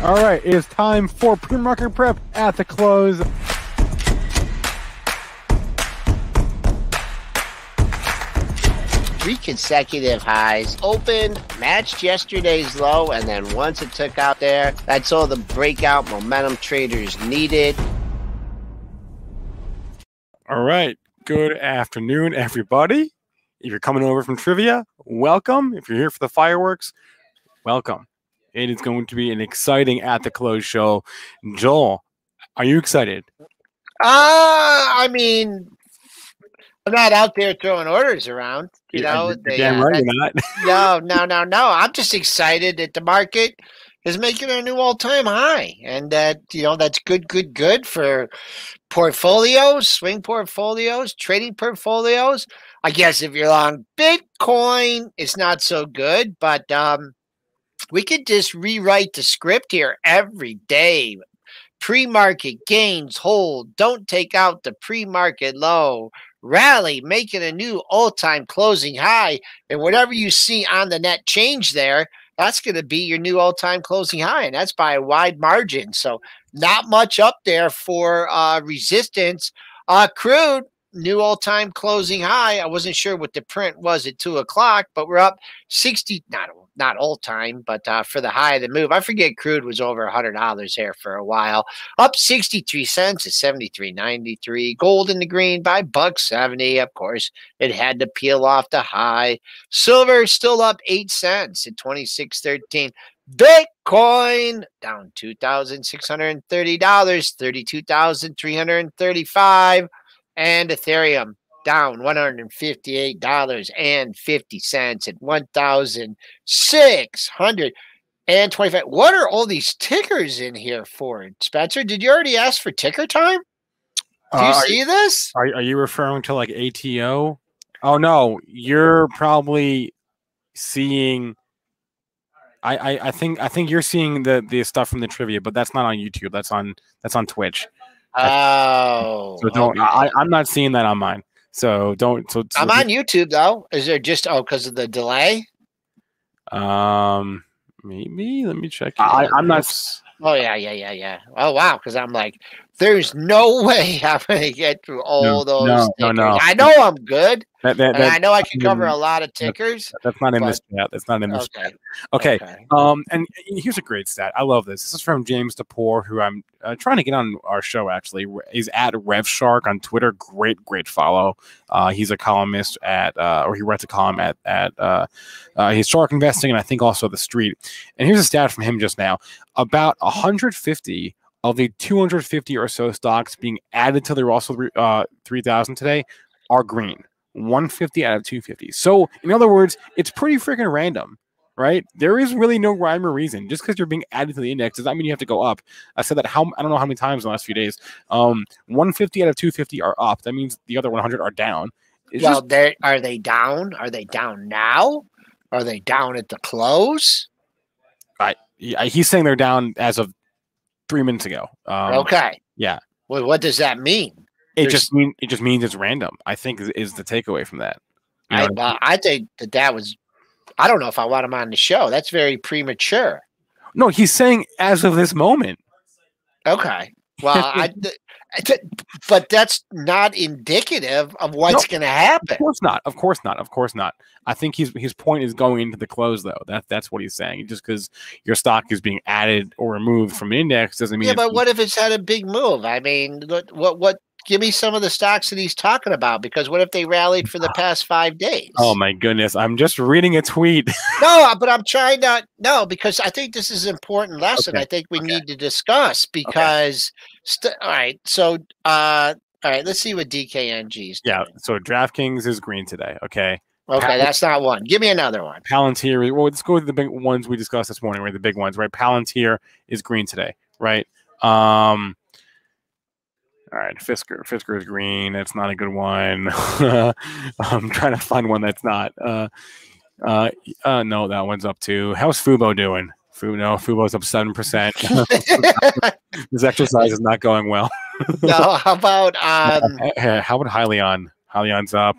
All right, it is time for pre-market prep at the close. Three consecutive highs, opened, matched yesterday's low, and then once it took out there, that's all the breakout momentum traders needed. All right, good afternoon, everybody. If you're coming over from trivia, welcome. If you're here for the fireworks, welcome. It is going to be an exciting at the close show. Joel, are you excited? I mean, I'm not out there throwing orders around. You know, damn right you're not. No. I'm just excited that the market is making a new all-time high, and that that's good for portfolios, swing portfolios, trading portfolios. I guess if you're long Bitcoin, it's not so good, but we could just rewrite the script here every day. Pre-market gains hold. Don't take out the pre-market low. Rally making a new all-time closing high. And whatever you see on the net change there, that's going to be your new all-time closing high. And that's by a wide margin. So not much up there for resistance. Crude, new all-time closing high. I wasn't sure what the print was at 2 o'clock, but we're up 60, not all time, but for the high of the move. I forget crude was over $100 there for a while. Up 63 cents at 73.93. Gold in the green by $1.70. Of course, it had to peel off the high. Silver still up 8 cents at 26.13. Bitcoin down $2,630, 32,335. And Ethereum down $158.50 at 1,625. What are all these tickers in here for, Spencer? Did you already ask for ticker time? Do you see this? Are you referring to like ATO? Oh no, you're probably seeing. I think you're seeing the stuff from the trivia, but that's not on YouTube. That's on Twitch. Oh, so don't. Okay. I'm not seeing that on mine. So don't. So I'm on YouTube though. Is there just because of the delay? Maybe. Let me check. I'm not. Oh yeah. Oh wow, because I'm like, there's no way I'm gonna get through all those. No. I know I'm good. And I know I can cover a lot of tickers. That's not in this chat. That's not in this chat. Okay. And here's a great stat. I love this. This is from James DePore, who I'm trying to get on our show, actually. He's at RevShark on Twitter. Great follow. He's a columnist or he writes a column at he's Shark Investing, and I think also The Street. And here's a stat from him just now. About 150 of the 250 or so stocks being added to the Russell 3000 today are green. 150 out of 250. So, in other words, it's pretty freaking random, right? There is really no rhyme or reason. Just because you're being added to the index does not mean you have to go up. I said that I don't know how many times in the last few days. 150 out of 250 are up. That means the other 100 are down. Are they down? Are they down now? Are they down at the close? He's saying they're down as of 3 minutes ago. Okay. Yeah. Well, what does that mean? It just means it's random. I think is the takeaway from that. I think that was. I don't know if I want him on the show. That's very premature. No, he's saying as of this moment. Okay. Well, but that's not indicative of what's going to happen. Of course not. I think his point is going into the close, though. That's what he's saying. Just because your stock is being added or removed from an index doesn't mean. Yeah, but what if it's had a big move? I mean, what? Give me some of the stocks that he's talking about, because what if they rallied for the past 5 days? Oh my goodness. I'm just reading a tweet. No, but I'm trying not. No, because I think this is an important lesson. Okay. I think we need to discuss because. All right. So, all right. Let's see what DKNG is doing. Yeah. So DraftKings is green today. Okay. Okay. That's not one. Give me another one. Palantir. Well, let's go with the big ones we discussed this morning, right? The big ones, right? Palantir is green today, right? All right, Fisker is green. That's not a good one. I'm trying to find one that's not. No, that one's up too. How's Fubo doing? Fubo's up 7%. This exercise is not going well. No, how about how about Hyliion? Hyliion's up.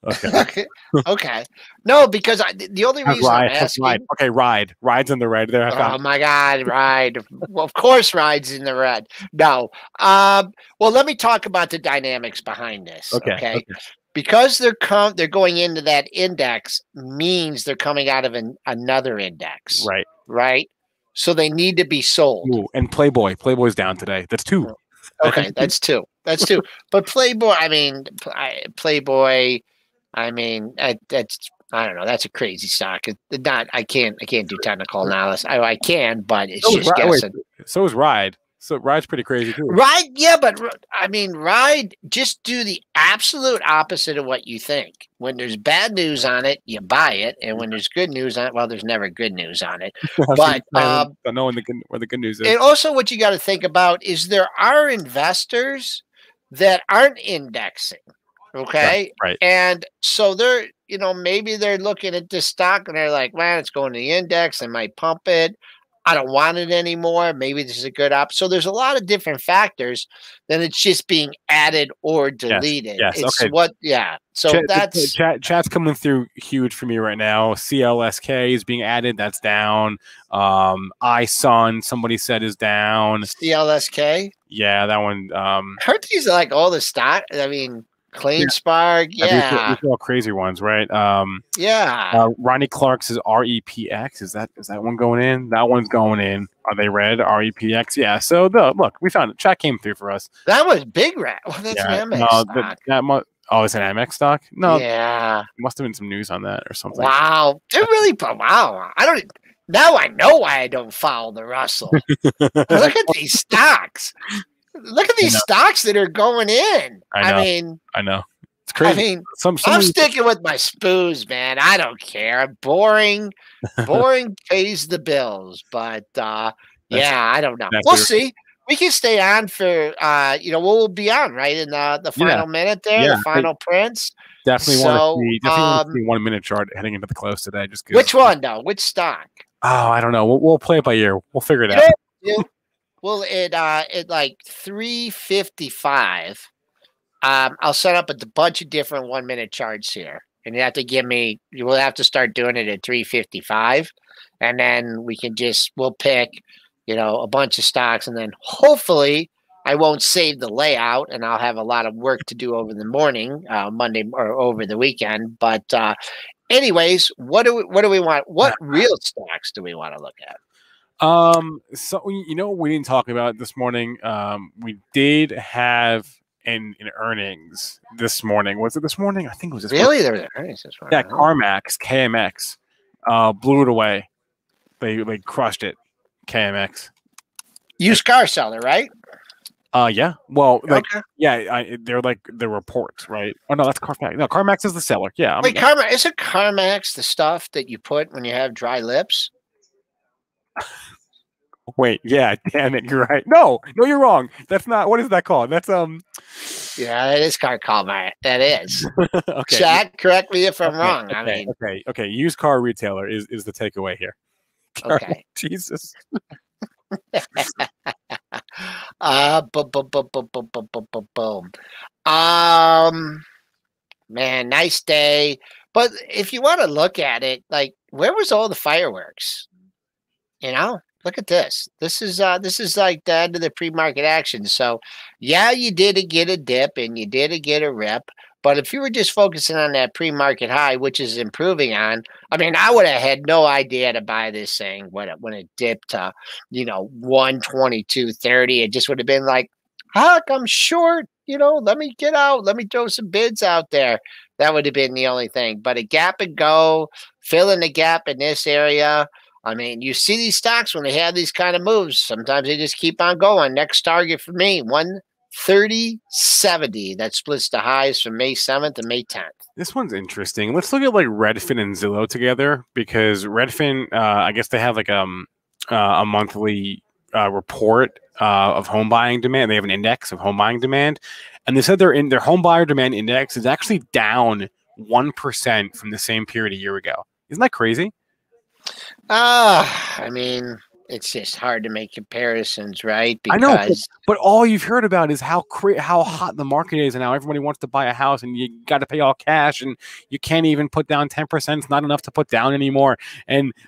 Okay. Okay. No, because the only reason I'm Ride. asking. Okay, Ride's in the red there. I Oh found. my God, Ride. Well, of course, Ride's in the red. No. Well, let me talk about the dynamics behind this. Okay. Okay. Okay. Because they're going into that index means they're coming out of another index, Right. right? So they need to be sold. Ooh, and Playboy's down today. That's two. I think Okay, that's two. That's two. But Playboy, I mean, Playboy, I mean, that's I don't know. That's a crazy stock. Not. I can't do technical analysis. I can, but it's so is just Ride. Wait, guessing. so is Ride. So Ride's pretty crazy too. Ride, yeah, but I mean, Ride, just do the absolute opposite of what you think. When there's bad news on it, you buy it, and when there's good news on it, well, there's never good news on it. But don't know where the good news is. and also, what you got to think about is there are investors that aren't indexing. Okay. Right. And so they're, maybe they're looking at this stock and they're like, man, it's going to the index. They might pump it. I don't want it anymore. Maybe this is a good op. So there's a lot of different factors than it's just being added or deleted. Yes. It's Okay. yeah. So that's chat's coming through huge for me right now. CLSK is being added. That's down. iSun, somebody said, is down. CLSK. Yeah, that one. Aren't these like all the stock? I mean, Clean Spark, yeah. These are all crazy ones, right? Yeah. Ronnie Clark's is REPX. Is that one going in? That one's going in. Are they red? REPX. Yeah. So look, we found it. Chat came through for us. That was big rat. Well, that's an Amex stock. Oh, it's an Amex stock? No. Yeah. Must have been some news on that or something. Wow. They're really wow. Now I know why I don't follow the Russell. Look at these stocks. Look at these stocks that are going in. I know. It's crazy. I mean, I'm sticking with my spoos, man. I don't care. Boring pays the bills. But yeah, I don't know. We'll see. We can stay on for we'll be on right in the final minute there, the final prints. Definitely want to see 1 minute chart heading into the close today. Just which one though? Which stock? Oh, I don't know. We'll play it by ear. We'll figure it out. Well, at like 3:55, I'll set up a bunch of different 1 minute charts here, and you have to we'll have to start doing it at 3:55, and then we'll pick, a bunch of stocks, and then hopefully I won't save the layout, and I'll have a lot of work to do over the morning, Monday or over the weekend. But anyways, what do we want? What real stocks do we want to look at? So we didn't talk about this morning. We did have an earnings this morning. Was it this morning? I think it was this morning. There were earnings this morning. Yeah, KMX, blew it away. They crushed it. KMX. Used car seller, right? Yeah. Well, they're like the reports, right? Oh no, that's CarMax. No, CarMax is the seller. Yeah. Wait, CarMax, isn't CarMax the stuff that you put when you have dry lips? Wait, yeah, damn it, you're right. No, you're wrong. That's not. What is that called? That's Yeah, it is CarMax. That is. Okay. Chat, correct me if I'm wrong. Okay. Used car retailer is the takeaway here. Okay. Jesus. Boom. Man, nice day. But if you want to look at it, like, where was all the fireworks? Look at this. This is like the end of the pre-market action. So yeah, you did get a dip and you did get a rip. But if you were just focusing on that pre-market high, which is improving on, I mean, I would have had no idea to buy this thing when it dipped to, 122.30. It just would have been like, heck, I'm short. Let me get out. Let me throw some bids out there. That would have been the only thing. But a gap and go, fill in the gap in this area. I mean, you see these stocks when they have these kind of moves. Sometimes they just keep on going. Next target for me, 130.70. That splits the highs from May 7th to May 10th. This one's interesting. Let's look at like Redfin and Zillow together, because Redfin, I guess they have like a monthly report of home buying demand. They have an index of home buying demand, and they said their home buyer demand index is actually down 1% from the same period a year ago. Isn't that crazy? I mean, it's just hard to make comparisons, right? I know, Because but all you've heard about is how hot the market is, and how everybody wants to buy a house, and you got to pay all cash, and you can't even put down 10%. It's not enough to put down anymore.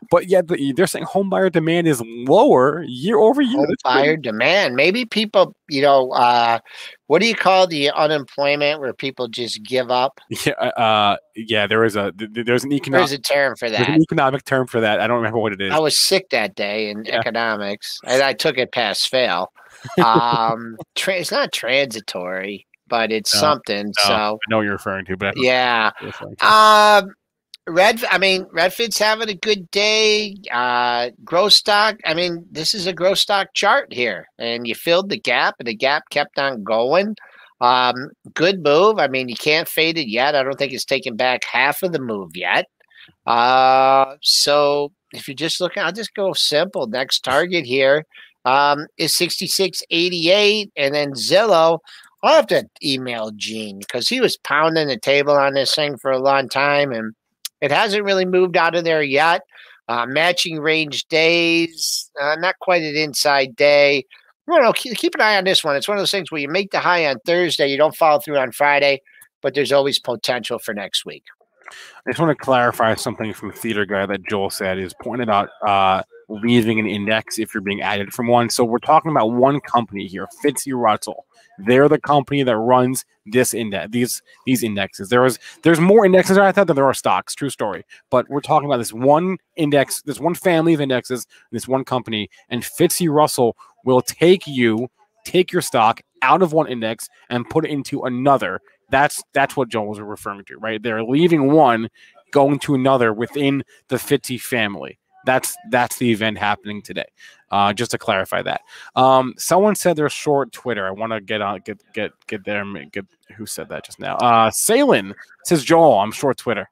But yet they're saying home buyer demand is lower year over year. home buyer demand. Maybe people, what do you call the unemployment where people just give up? Yeah. There's an term for there's that. an economic term for that. I don't remember what it is. I was sick that day in economics, and I took it pass fail. It's not transitory, but it's something. No, So I know what you're referring to, but yeah. Redfield's having a good day. Growth stock. I mean, this is a growth stock chart here, and you filled the gap, and the gap kept on going. Good move. I mean, you can't fade it yet. I don't think it's taken back half of the move yet. So if you're just looking, I'll just go simple. Next target here is 66.88, and then Zillow. I'll have to email Gene because he was pounding the table on this thing for a long time, and it hasn't really moved out of there yet. Matching range days, not quite an inside day. Keep an eye on this one. It's one of those things where you make the high on Thursday, you don't follow through on Friday, but there's always potential for next week. I just want to clarify something from Theater Guy that Joel said. Is pointed out leaving an index if you're being added from one. So we're talking about one company here, Fitzy Russell. They're the company that runs this index, these indexes. There's more indexes I thought than there are stocks. True story. But we're talking about this one index, this one family of indexes, this one company, and Fitzy Russell will take your stock out of one index and put it into another. That's what Joel was referring to, right? They're leaving one, going to another within the Fitzy family. That's the event happening today. Just to clarify that. Someone said they're short Twitter. I want to get there. Who said that just now? Salen says, Joel, I'm short Twitter.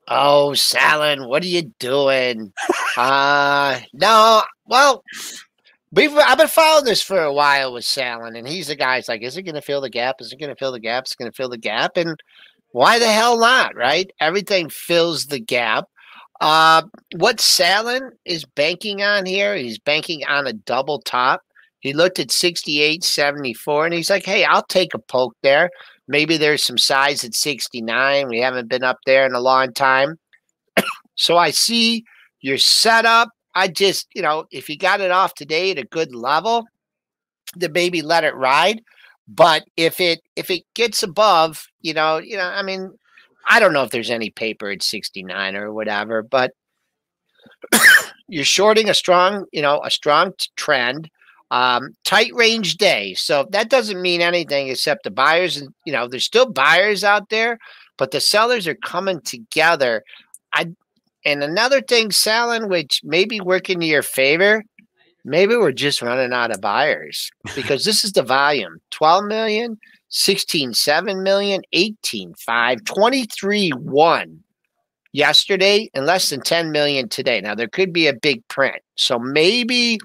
Oh, Salen, what are you doing? No, well, I've been following this for a while with Salen, and he's the guy who's like, is it going to fill the gap? Is it going to fill the gap? It's going to fill the gap. And why the hell not, right? Everything fills the gap. What Salen is banking on here, he's banking on a double top. He looked at 68.74, and he's like, hey, I'll take a poke there. Maybe there's some size at 69. We haven't been up there in a long time. So I see your setup. I just, if you got it off today at a good level, then maybe let it ride. But if it gets above, I mean, I don't know if there's any paper at 69 or whatever, but you're shorting a strong trend, tight range day. So that doesn't mean anything except the buyers, there's still buyers out there, but the sellers are coming together. And another thing, Salen, which may be working to your favor, maybe we're just running out of buyers because this is the volume: 12 million, 16.7 million, 18.5, 23.1 yesterday, and less than 10 million today. Now, there could be a big print. So maybe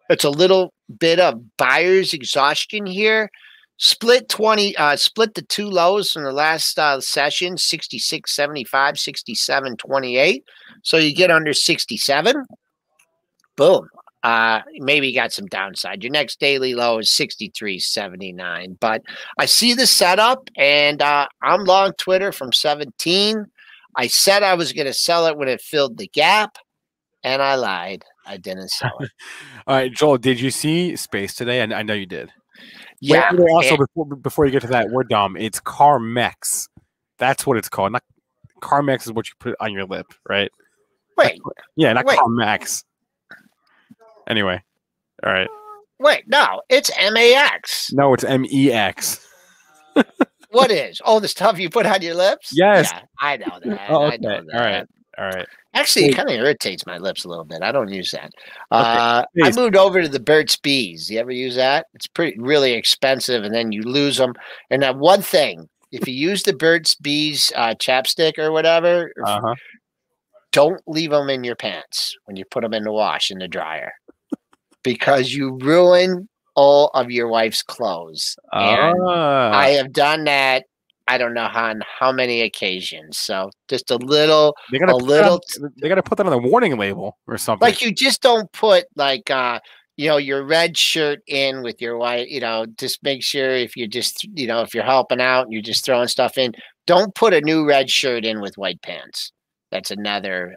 it's a little bit of buyer's exhaustion here. Split the two lows from the last session, 66.75, 67.28. So you get under 67. Boom. Maybe you got some downside. Your next daily low is 63.79. But I see the setup, and I'm long Twitter from 17. I said I was going to sell it when it filled the gap, and I lied. I didn't sell it. All right, Joel, did you see Space today? I know you did. Yeah. Wait, also, before you get to that, we're dumb. It's Carmex. That's what it's called. Not Carmex is what you put on your lip, right? Wait. Not Carmex. Anyway, all right. Wait, no, it's MAX. No, it's MEX. What is? Oh, the stuff you put on your lips? Yes. Yeah, I know that. Oh, okay. I know that. All right. Actually, it kind of irritates my lips a little bit. I don't use that. I moved over to the Burt's Bees. You ever use that? It's really expensive, and then you lose them. And that one thing, if you use the Burt's Bees chapstick or whatever, don't leave them in your pants when you put them in the wash in the dryer, because you ruin all of your wife's clothes. And I have done that. I don't know on how many occasions. So just a little. They got to put that on the warning label or something. Like you just don't put like your red shirt in with your white. Just make sure if you're just if you're helping out and you're just throwing stuff in, don't put a new red shirt in with white pants. That's another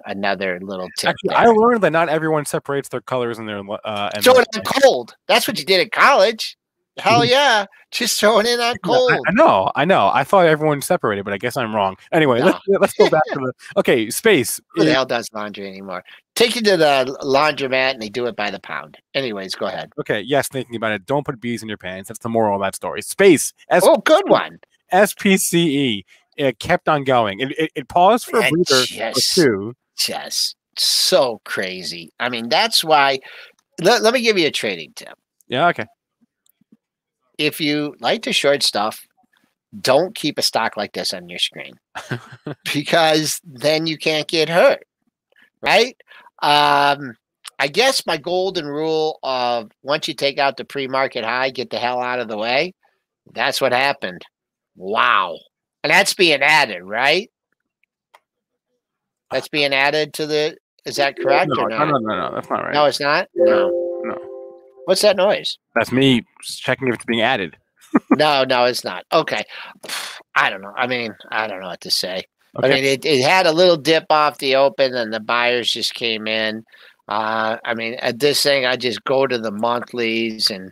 little tip. Actually, I learned that not everyone separates their colors in their throw it on cold. That's what you did at college. Hell yeah, just throwing it on cold. I know. I thought everyone separated, but I guess I'm wrong. Anyway, let's go back to the space. Who the hell does laundry anymore? Take it to the laundromat and they do it by the pound. Anyways, go ahead. Okay, yes, thinking about it. Don't put bees in your pants. That's the moral of that story. Space. Good one. SPCE. It kept on going. It paused for a breather or two. Just so crazy. I mean, that's why. Let me give you a trading tip. Yeah, okay. If you like to short stuff, don't keep a stock like this on your screen because then you can't get hurt, right? I guess my golden rule of once you take out the pre-market high, get the hell out of the way. That's what happened. Wow. And that's being added, right? That's being added to the, is that correct or not? No, that's not right. No, it's not? No. What's that noise? That's me checking if it's being added. No, it's not. Okay. I don't know. I mean, I don't know what to say. Okay. I mean, it had a little dip off the open and the buyers just came in. I mean, at this thing, I just go to the monthlies and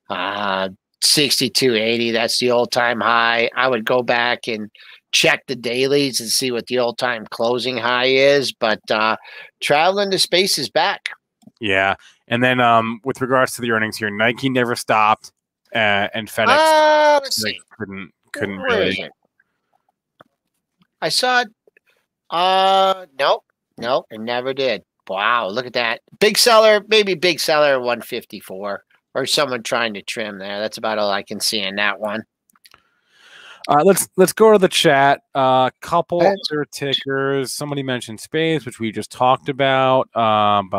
62.80. That's the all-time high. I would go back and check the dailies and see what the all-time closing high is. But traveling to space is back. Yeah. And then with regards to the earnings here, Nike never stopped and FedEx couldn't really. I saw it. Nope, it never did. Wow, look at that. Big seller, maybe big seller 154 or someone trying to trim there. That's about all I can see in that one. All right, let's go to the chat. Couple other tickers. Somebody mentioned space, which we just talked about. Let me.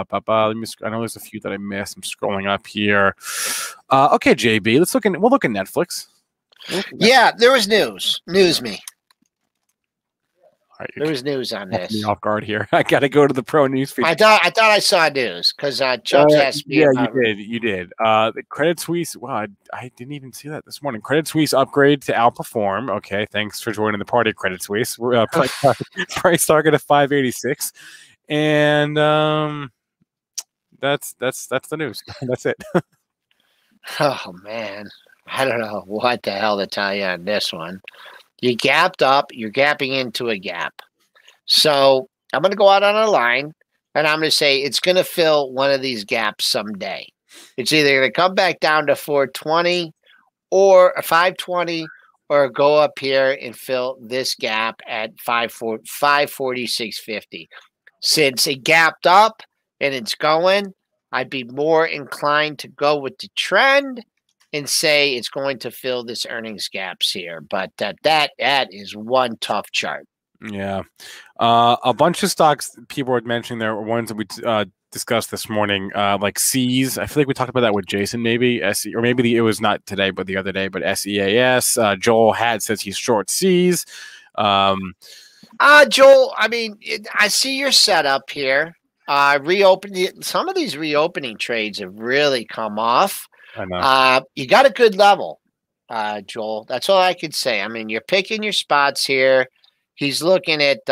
I know there's a few that I missed. I'm scrolling up here. Okay, JB. We'll look at Netflix. Yeah, there was news. News me. Right, there was news on this. Me off guard here. I got to go to the pro news feed. I thought I saw news because Chubbs asked me. Yeah, you did. The Credit Suisse. Wow, I didn't even see that this morning. Credit Suisse upgrade to outperform. Okay, thanks for joining the party, Credit Suisse. We're price target of 586, and that's the news. That's it. Oh man, I don't know what the hell to tell you on this one. You gapped up, you're gapping into a gap. So I'm going to go out on a line, and I'm going to say it's going to fill one of these gaps someday. It's either going to come back down to 420 or 520 or go up here and fill this gap at 546.50. Since it gapped up and it's going, I'd be more inclined to go with the trend and say it's going to fill this earnings gaps here. But that is one tough chart. Yeah. A bunch of stocks people were mentioning there were ones that we discussed this morning, like C's. I feel like we talked about that with Jason, maybe. Or maybe it was not today, but the other day, but SEAS. Joel says he's short C's. Joel, I mean, I see your setup here. Some of these reopening trades have really come off. I know. You got a good level, Joel. That's all I could say. I mean, you're picking your spots here. He's looking at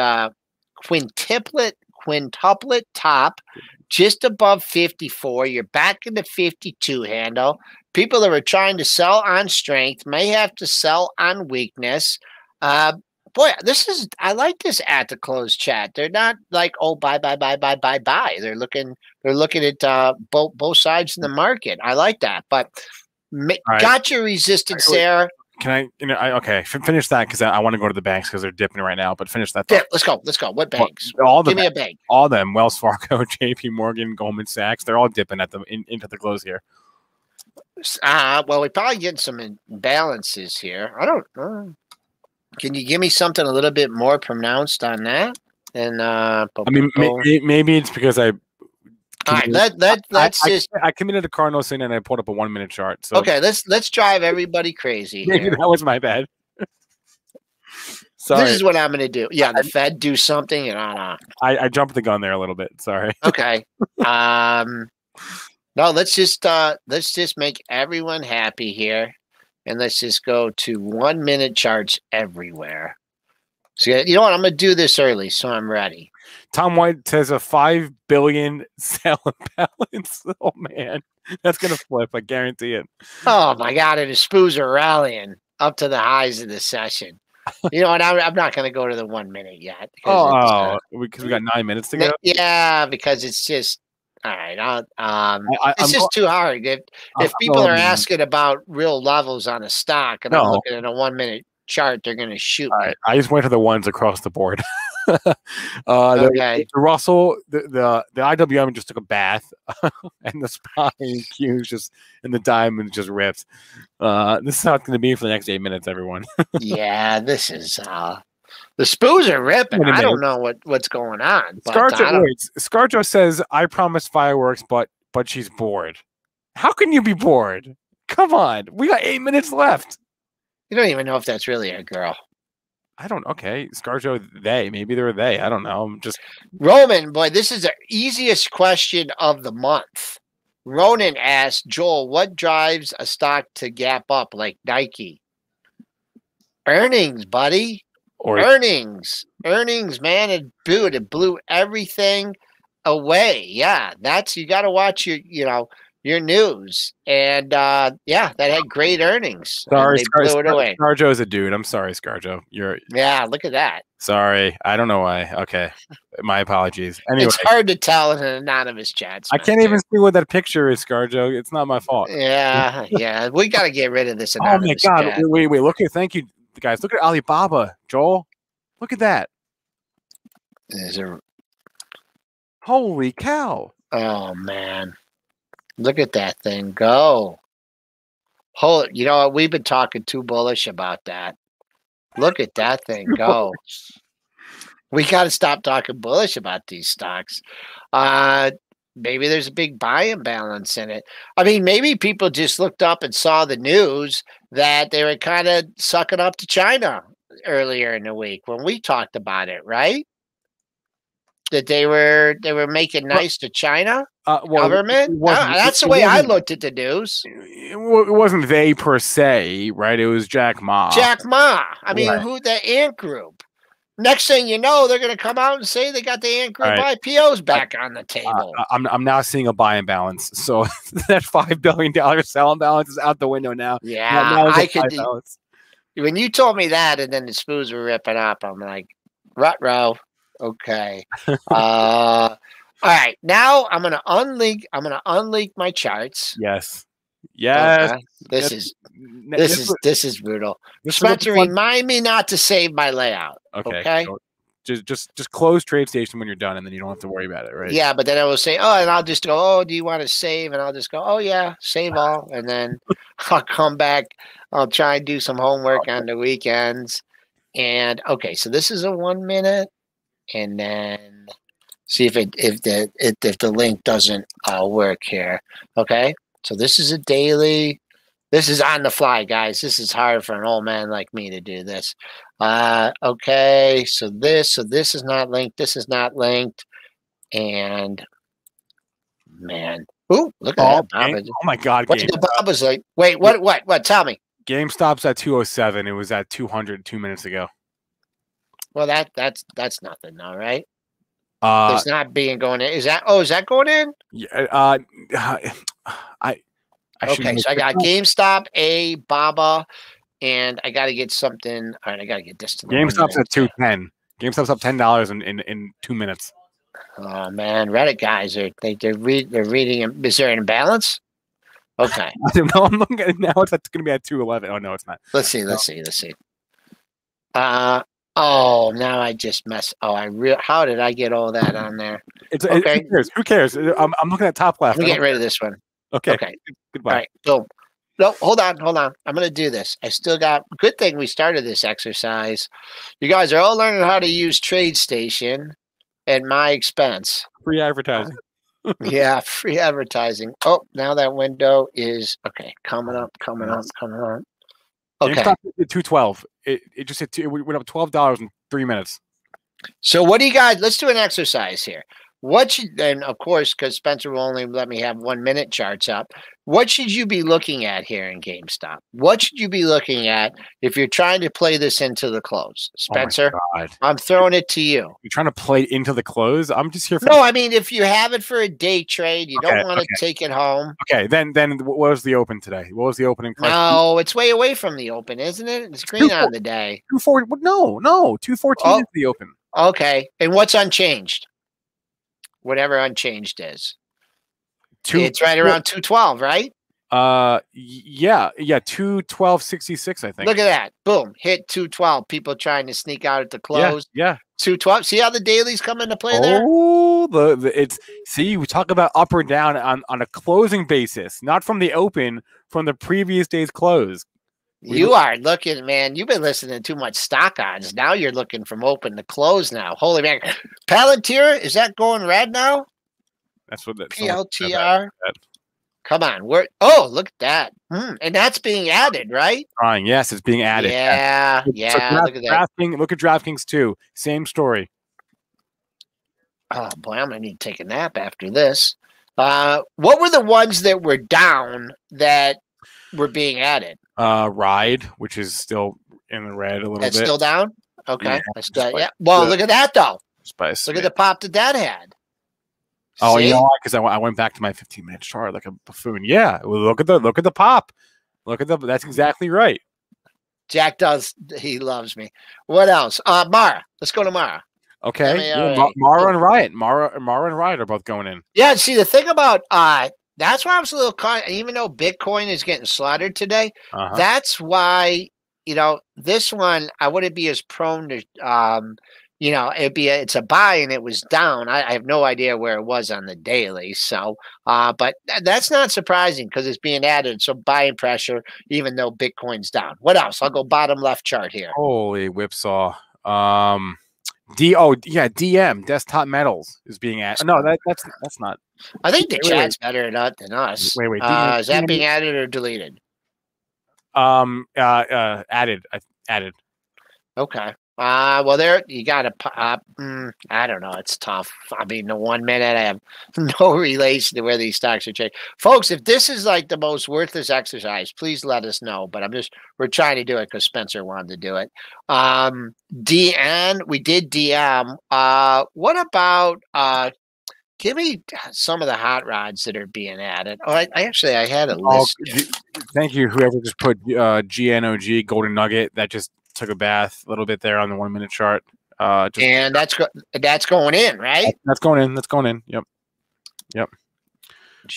quintuplet top, just above 54. You're back in the 52 handle. People that are trying to sell on strength may have to sell on weakness. Boy, I like this at the close chat. They're not like, oh, buy. They're looking at both sides of the market. I like that. But got your resistance there. Can I? Okay, finish that because I want to go to the banks because they're dipping right now. But finish that. Yeah, let's go. What banks? Give me a bank. All of them: Wells Fargo, J.P. Morgan, Goldman Sachs. They're all dipping at into the close here. Well, we're probably getting some imbalances here. I don't know. Can you give me something a little bit more pronounced on that? And I mean, maybe it's because I. All right, let's I committed a Cardinal sin and I pulled up a 1 minute chart. So okay, let's drive everybody crazy. Maybe that was my bad. Sorry. This is what I'm going to do. Yeah, the Fed do something, and I jumped the gun there a little bit. Sorry. Okay. No, let's just make everyone happy here, and let's just go to 1 minute charts everywhere. So you know what? I'm going to do this early, so I'm ready. Tom White says a $5 billion sell balance. Oh man, that's gonna flip. I guarantee it. Oh my God! And the SPOOs are rallying up to the highs of the session. You know what? I'm not going to go to the 1 minute yet. Because we got 9 minutes to go. Yeah, because it's just all right. It's just too hard. If people are asking about real levels on a stock, and I'm looking at a 1 minute chart, they're going to shoot me. I just went to the ones across the board. Okay. The Russell, the IWM just took a bath, and the SPY and Q's just and the diamond just ripped. This is how it's going to be for the next 8 minutes, everyone. Yeah, this is the SPOOs are ripping. I don't know what's going on. Scarjo says, "I promise fireworks, but she's bored." How can you be bored? Come on, we got 8 minutes left. You don't even know if that's really a girl. I don't. Okay, Scarjo, maybe they're they. I don't know. I'm just Roman. Boy, this is the easiest question of the month. Ronan asked Joel, "What drives a stock to gap up like Nike?" Earnings, buddy. Earnings, man. It blew everything away. Yeah, you got to watch your news, and that had great earnings. Sorry, Scarjo is a dude. I'm sorry, Scarjo. Yeah, look at that. Sorry, I don't know why. Okay, my apologies. Anyway, it's hard to tell in an anonymous chat. I can't even see what that picture is, Scarjo. It's not my fault. Yeah, we got to get rid of this anonymous. Oh my God! Wait! Look at. Thank you, guys. Look at Alibaba, Joel. Look at that. Holy cow! Oh man. Look at that thing go. You know what? We've been talking too bullish about that. Look at that thing go. We got to stop talking bullish about these stocks. Maybe there's a big buy imbalance in it. I mean, maybe people just looked up and saw the news that they were kind of sucking up to China earlier in the week when we talked about it, right? That they were making nice to China government. That's the way I looked at the news. It wasn't they per se, right? It was Jack Ma. Jack Ma. I mean, the Ant Group. Next thing you know, they're going to come out and say they got the Ant Group IPOs back on the table. I'm now seeing a buy imbalance. So that $5 billion sell imbalance is out the window now. Yeah, I could. When you told me that, and then the SPOOs were ripping up, I'm like, ruh-roh. Okay. All right. Now I'm gonna unleak my charts. Yes. Okay. This is brutal. Spencer, remind me not to save my layout. Okay. Just close TradeStation when you're done, and then you don't have to worry about it, right? Yeah, but then I will say, and I'll just go, do you want to save? And I'll just go, yeah, save all, and then I'll come back. I'll try and do some homework on the weekends. And okay, so this is a 1 minute. And then see if the link doesn't work here. Okay, so this is a daily. This is on the fly, guys. This is hard for an old man like me to do this. Okay, so this is not linked. This is not linked. And man, ooh, look at that. Oh my God! What the Bob was like? Wait, what? Tell me. GameStop's at 207. It was at 200 2 minutes ago. Well, that's nothing, though, right? It's not being going in. Is that going in? Yeah. Okay, so I got GameStop, Baba, and I got to get something. All right, I got to get this to GameStop's at 210. GameStop's up $10 in 2 minutes. Oh man, Reddit guys they're reading. Is there an imbalance? Okay. I don't know. I'm looking at it now. It's going to be at 211. Oh no, it's not. Let's see. Oh, now I just messed. How did I get all that on there? Okay. Who cares? I'm looking at top left. Let me get rid of this one. Okay. Goodbye. All right. So, no, hold on. I'm going to do this. I still got. Good thing we started this exercise. You guys are all learning how to use TradeStation at my expense. Free advertising. Yeah, free advertising. Oh, now that window is okay. Coming up. Okay. GameStop hit 212. It just hit it went up $12 in 3 minutes. So what do you guys? Let's do an exercise here. What should, and of course, because Spencer will only let me have 1 minute charts up. What should you be looking at here in GameStop? What should you be looking at if you're trying to play this into the close? Spencer, I'm throwing it to you. You're trying to play into the close? I'm just here for No, I mean, if you have it for a day trade, you don't want to take it home. Okay, then what was the open today? What was the opening price? No, it's way away from the open, isn't it? It's green on the day. 240. No, 214 is the open. Okay, and what's unchanged? Whatever unchanged is. It's right around 212, right? Yeah, 212.66, I think. Look at that. Boom. Hit 212. People trying to sneak out at the close. Yeah. 212. See how the dailies come into play there? Oh, see, we talk about up or down on a closing basis, not from the open, from the previous day's close. You are looking, man. You've been listening to too much stock odds. Now you're looking from open to close now. Holy man. Palantir, is that going red now? That's what that PLTR. Come on. Look at that. And that's being added, right? Yes, it's being added. Yeah. So look at that. Look at DraftKings too. Same story. Oh boy, I'm gonna need to take a nap after this. What were the ones that were down that were being added? Ride, which is still in the red a little bit. It's still down? Okay. Yeah. Well, look at that though. Look at the pop that had. Oh, you know why? Because I went back to my 15-minute chart like a buffoon. Yeah. Well, look at the pop. That's exactly right. Jack does. He loves me. What else? Mara. Let's go to Mara. Okay. Yeah, Mara and Riot. Mara and Riot are both going in. Yeah. See, the thing about that's why I was a little even though Bitcoin is getting slaughtered today, that's why, this one I wouldn't be as prone to it's a buy and it was down. I have no idea where it was on the daily. So but that's not surprising because it's being added. So buying pressure, even though Bitcoin's down. What else? I'll go bottom left chart here. Holy whipsaw. DM Desktop Metals is being added. No, that's not. I think the chat's better than us. Wait. Is that being added or deleted? Added. Okay. Well, there you got to. I don't know. It's tough. I mean, the 1 minute, I have no relation to where these stocks are trading, folks. If this is like the most worthless exercise, please let us know. But we're trying to do it because Spencer wanted to do it. DN, we did DM. What about give me some of the hot rods that are being added. Oh, I had a list. Thank you, whoever just put GNOG Golden Nugget. That just took a bath a little bit there on the 1 minute chart. And that's going in, right? That's going in. That's going in. Yep.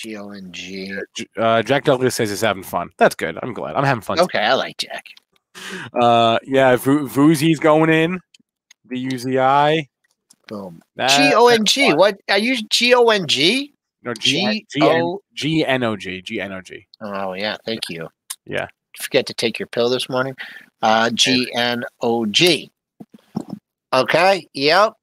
GONG. Jack Douglas says he's having fun. That's good. I'm glad. I'm having fun. Okay, I like Jack. Yeah, Vuzi's going in. VUZI. Boom. GONG. What are you? GONG? No, GNOG. Oh yeah, thank you. Yeah. Forget to take your pill this morning. GNOG. Okay. Yep.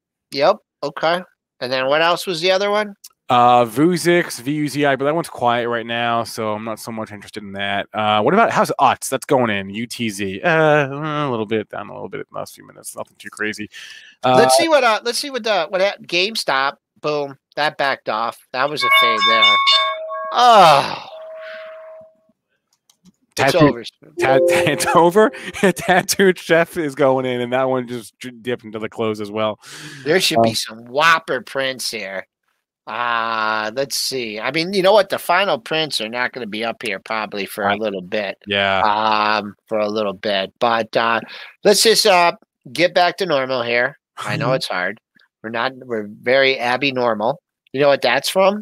Okay. And then what else was the other one? Vuzix, VUZI, but that one's quiet right now, so I'm not so much interested in that. What about how's UTZ? That's going in. UTZ. A little bit down a little bit in the last few minutes. Nothing too crazy. Let's see what GameStop. Boom. That backed off. That was a fade there. Oh. It's over. It's over. Tattooed Chef is going in, and that one just dipped into the close as well. There should be some whopper prints here. Let's see. I mean, you know what? The final prints are not going to be up here probably for a little bit. Yeah. For a little bit. But let's just get back to normal here. I know it's hard. We're very Abby normal. You know what that's from?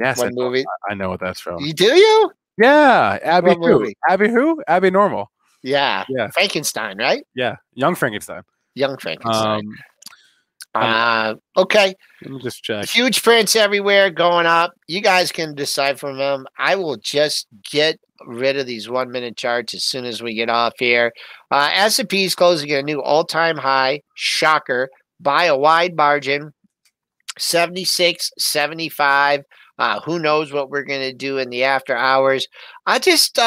Yes. What movie? I know what that's from. Do you? Yeah. Abby what who? Movie? Abby who? Abby Normal. Yeah. Frankenstein, right? Yeah. Young Frankenstein. Okay. Let me just check. Huge prints everywhere going up. You guys can decide from them. I will just get rid of these 1 minute charts as soon as we get off here. S&P is closing at a new all-time high. Shocker. By a wide margin. 76, 75. Who knows what we're going to do in the after hours. I just,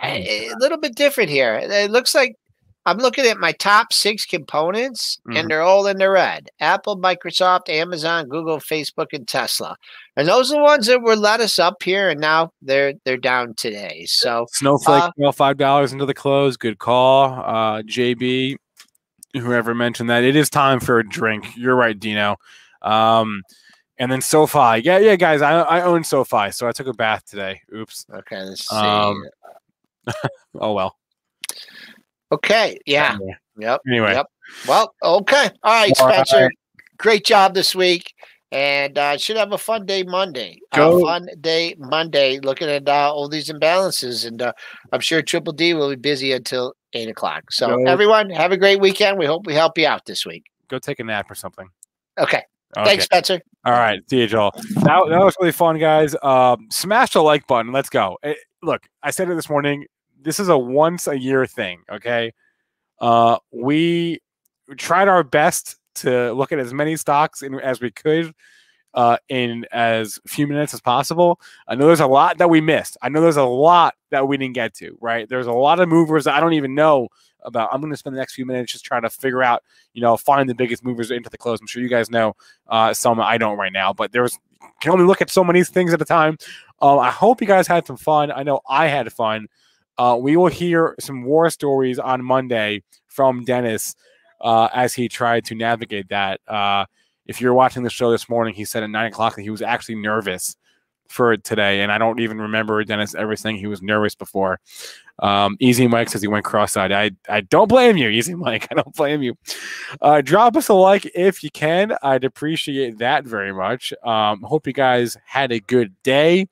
A little bit different here. It looks like I'm looking at my top 6 components, and they're all in the red. Apple, Microsoft, Amazon, Google, Facebook, and Tesla. And those are the ones that were let us up here, and now they're down today. So Snowflake fell $5 into the close. Good call, JB. Whoever mentioned that, it is time for a drink. You're right, Dino. And then SoFi. Yeah, guys, I own SoFi, so I took a bath today. Oops. Okay, let's see. Oh well. Okay. Yeah. Yep. Anyway. Yep. Well, okay. All right, Spencer. All right. Great job this week. And should have a fun day Monday. Fun day Monday looking at all these imbalances. And I'm sure Triple D will be busy until 8 o'clock. So everyone, have a great weekend. We hope we help you out this week. Go take a nap or something. Okay. Thanks, Spencer. All right. See you, Joel. That was really fun, guys. Smash the like button. Let's go. Look, I said it this morning. This is a once-a-year thing, okay? We tried our best to look at as many stocks as we could in as few minutes as possible. I know there's a lot that we missed. I know there's a lot that we didn't get to, right? There's a lot of movers that I don't even know about. I'm going to spend the next few minutes just trying to figure out, find the biggest movers into the close. I'm sure you guys know some I don't right now, but can only look at so many things at a time. I hope you guys had some fun. I know I had fun. We will hear some war stories on Monday from Dennis as he tried to navigate that. If you're watching the show this morning, he said at 9 o'clock that he was actually nervous for today, and I don't even remember Dennis ever saying he was nervous before. Easy Mike says he went cross-eyed. I don't blame you, Easy Mike. I don't blame you. Drop us a like if you can. I'd appreciate that very much. Hope you guys had a good day.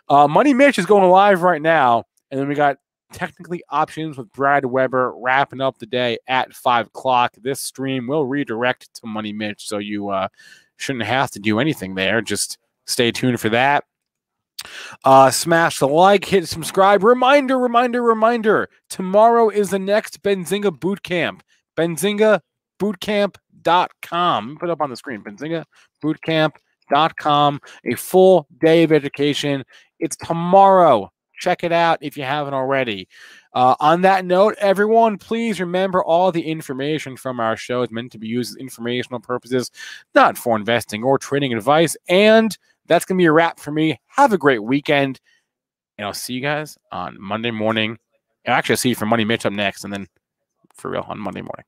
Money Mitch is going live right now, and then we got Technically Options with Brad Weber wrapping up the day at 5 o'clock. This stream will redirect to Money Mitch, so you shouldn't have to do anything there. Just stay tuned for that. Smash the like, hit subscribe. Reminder. Tomorrow is the next Benzinga Bootcamp. BenzingaBootcamp.com. Put it up on the screen. BenzingaBootcamp.com. A full day of education. It's tomorrow. Check it out if you haven't already. On that note, everyone, please remember all the information from our show is meant to be used as informational purposes, not for investing or trading advice. And that's going to be a wrap for me. Have a great weekend. And I'll see you guys on Monday morning. Actually, I'll see you for Money Mitch up next, and then for real on Monday morning.